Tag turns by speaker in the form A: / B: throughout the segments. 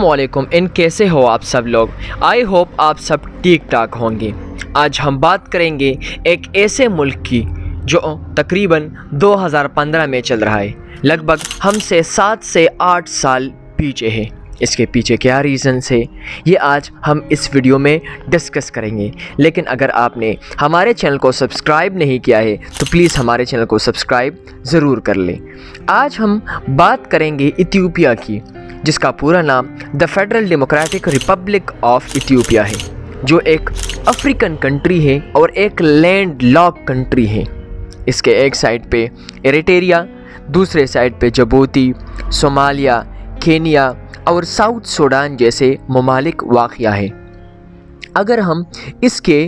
A: अस्सलामुअलैकुम। कैसे हो आप सब लोग। आई होप आप सब ठीक ठाक होंगे। आज हम बात करेंगे एक ऐसे मुल्क की जो तकरीबन 2015 में चल रहा है, लगभग हमसे 7 से 8 साल पीछे है। इसके पीछे क्या रीज़न्स है ये आज हम इस वीडियो में डिस्कस करेंगे। लेकिन अगर आपने हमारे चैनल को सब्सक्राइब नहीं किया है तो प्लीज़ हमारे चैनल को सब्सक्राइब ज़रूर कर लें। आज हम बात करेंगे इथियोपिया की, जिसका पूरा नाम the federal democratic Republic of Ethiopia है, जो एक अफ्रीकन कंट्री है और एक लैंड लॉक कंट्री है। इसके एक साइड पे एरिट्रिया, दूसरे साइड पे जिबूती, सोमालिया, केनिया और साउथ सूडान जैसे ममालिक वाक़या है। अगर हम इसके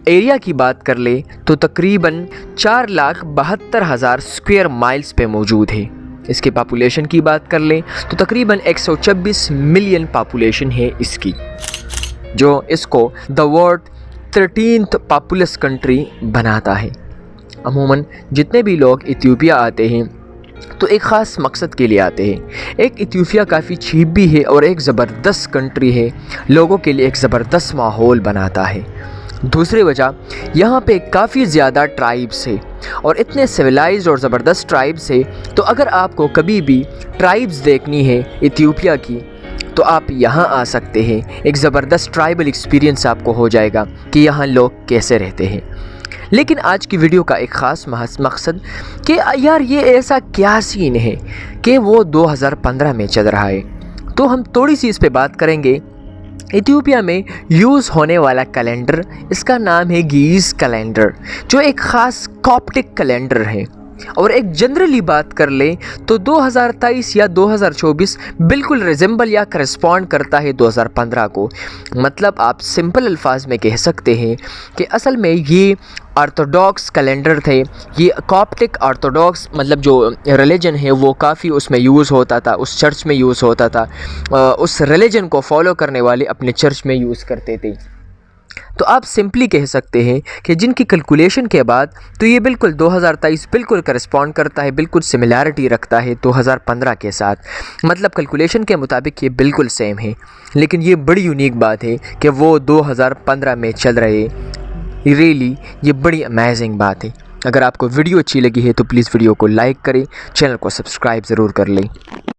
A: एरिया की बात कर ले तो तकरीबन 4,72,000 स्क्वायर माइल्स पे मौजूद है। इसके पॉपुलेशन की बात कर लें तो तकरीबन 126 मिलियन पॉपुलेशन है इसकी, जो इसको the world 13th populace country बनाता है। अमूमन जितने भी लोग इथियोपिया आते हैं तो एक ख़ास मकसद के लिए आते हैं। एक इथियोपिया काफ़ी चीप भी है और एक ज़बरदस्त कंट्री है, लोगों के लिए एक ज़बरदस्त माहौल बनाता है। दूसरी वजह यहाँ पे काफ़ी ज़्यादा ट्राइब्स है और इतने सिविलाइज्ड और ज़बरदस्त ट्राइब्स है, तो अगर आपको कभी भी ट्राइब्स देखनी है इथियोपिया की तो आप यहाँ आ सकते हैं। एक ज़बरदस्त ट्राइबल एक्सपीरियंस आपको हो जाएगा कि यहाँ लोग कैसे रहते हैं। लेकिन आज की वीडियो का एक ख़ास मकसद कि यार ये ऐसा क्या सीन है कि वो 2015 में चल रहा है, तो हम थोड़ी सी इस पे बात करेंगे। इथियोपिया में यूज़ होने वाला कैलेंडर, इसका नाम है गीज़ कैलेंडर, जो एक ख़ास कॉप्टिक कैलेंडर है। और एक जनरली बात कर ले तो 2023 या 2024 बिल्कुल रिजेंबल या करस्पॉन्ड करता है 2015 को। मतलब आप सिंपल अल्फाज में कह सकते हैं कि असल में ये ऑर्थोडॉक्स कैलेंडर थे। ये कॉप्टिक ऑर्थोडॉक्स मतलब जो रिलीजन है वो काफ़ी उसमें यूज़ होता था, उस चर्च में यूज़ होता था, उस रिलीजन को फॉलो करने वाले अपने चर्च में यूज़ करते थे। तो आप सिंपली कह सकते हैं कि जिनकी कैलकुलेशन के बाद तो ये बिल्कुल 2023 बिल्कुल करस्पॉन्ड करता है, बिल्कुल सिमिलैरिटी रखता है 2015 के साथ। मतलब कैलकुलेशन के मुताबिक ये बिल्कुल सेम है। लेकिन ये बड़ी यूनिक बात है कि वो 2015 में चल रहे। रियली ये बड़ी अमेजिंग बात है। अगर आपको वीडियो अच्छी लगी है तो प्लीज़ वीडियो को लाइक करें, चैनल को सब्सक्राइब ज़रूर कर लें।